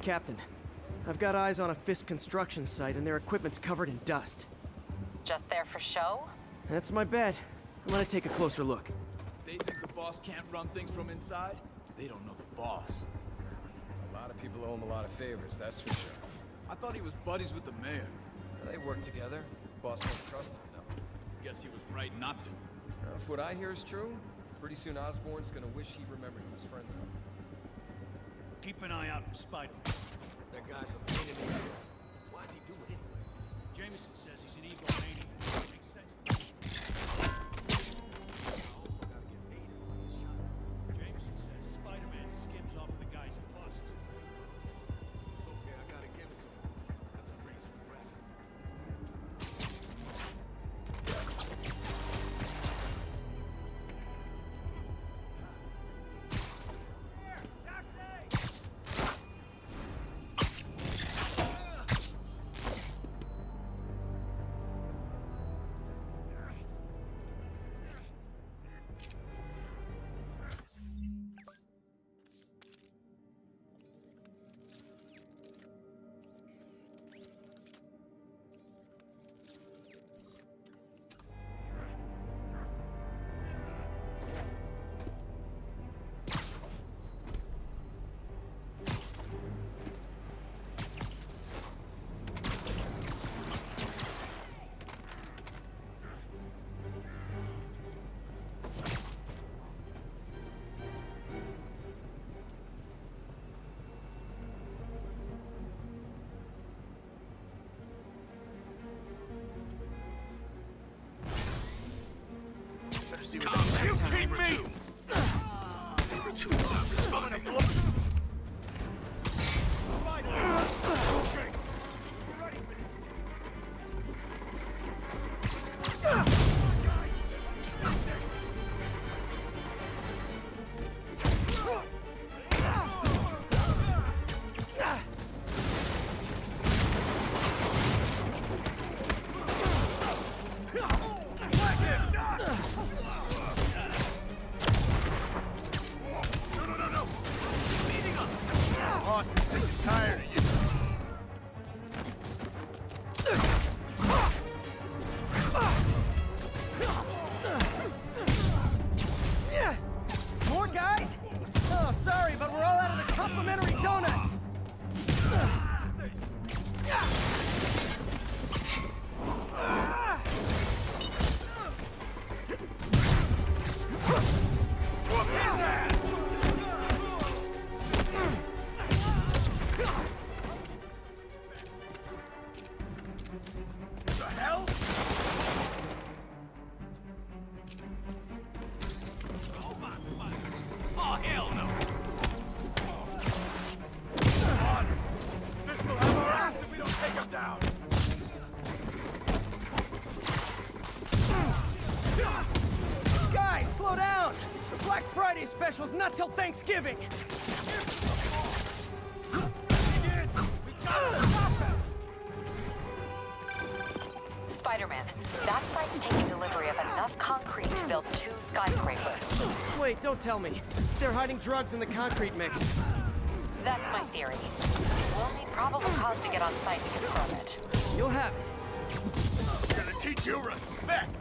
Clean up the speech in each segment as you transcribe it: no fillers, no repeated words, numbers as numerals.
Captain. I've got eyes on a Fisk construction site and their equipment's covered in dust. Just there for show? That's my bet. I'm gonna take a closer look. They think the boss can't run things from inside? They don't know the boss. A lot of people owe him a lot of favors, that's for sure. I thought he was buddies with the mayor. They work together. Boss don't trust him, though. Guess he was right not to. If what I hear is true, pretty soon Osborn's gonna wish he remembered who his friends are. Keep an eye out for Spider. That guy's a pain in the ass. Why's he do it anyway? Jameson says he's an egomaniac. Makes sense. Also gotta get paid for his shot. Jameson says Spider-Man skims off the guys he bosses. Okay, I gotta give it to him. That's a pretty sweet rap. See what you kidding me? Tired of you. More guys? Oh, sorry, but we're all out of the complimentary donuts. The hell? Oh, hell no! This will have our ass if we don't take him down! Guys, slow down! The Black Friday special's not till Thanksgiving! Spider-Man, that site's taking delivery of enough concrete to build 2 skyscrapers. Wait, don't tell me. They're hiding drugs in the concrete mix. That's my theory. We'll need probable cause to get on site to confirm it. You'll have it. I'm gonna teach you respect!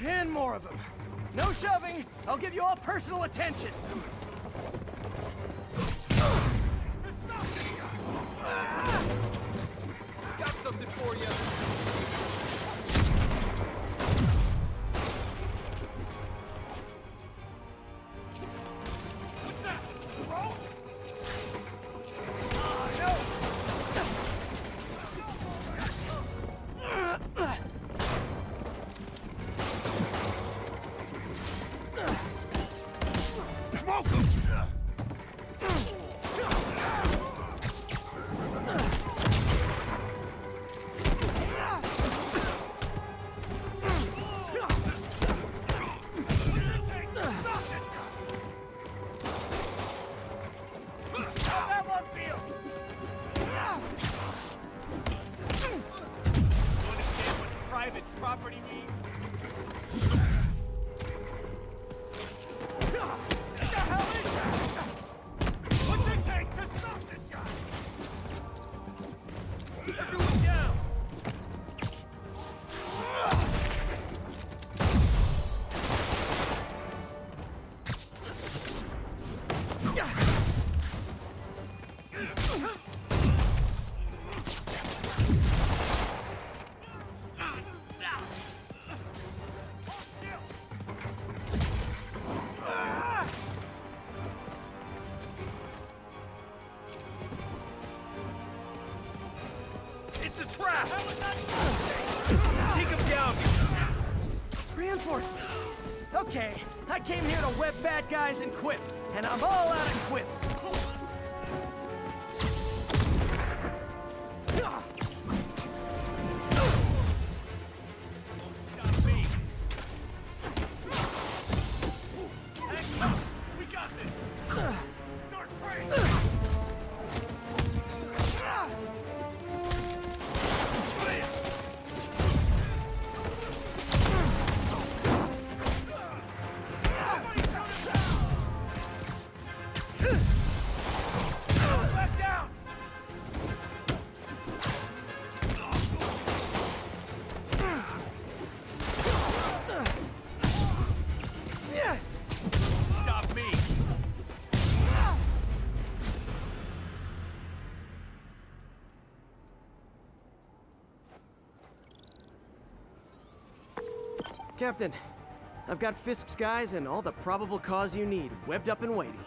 And more of them. No shoving. I'll give you all personal attention. Got something for you. What's that? Bro? Smoke him! How's that one feel? reinforcements. Okay, I came here to web bad guys and quip, and I'm all out of quips. Stop me. Hang on. We got this. Start praying. Back down. Stop me. Captain, I've got Fisk's guys and all the probable cause you need, webbed up and waiting.